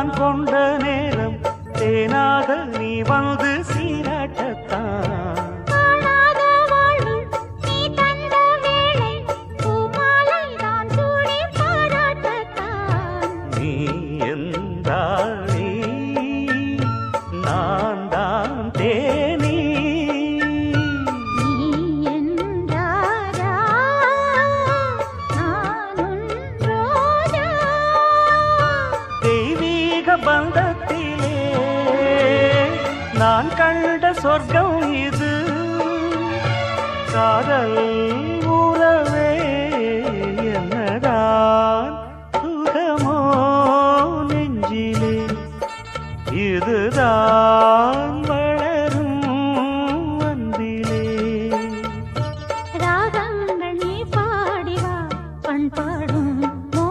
நான் கொண்ட நேரம் தேனாக நீ வந்து சீராட்டத்தான் நீ என்றாளே நான் தான் தேனி தெய்வீக பந்தத்திலே நான் கண்ட சொர்க்கம் இது காதல்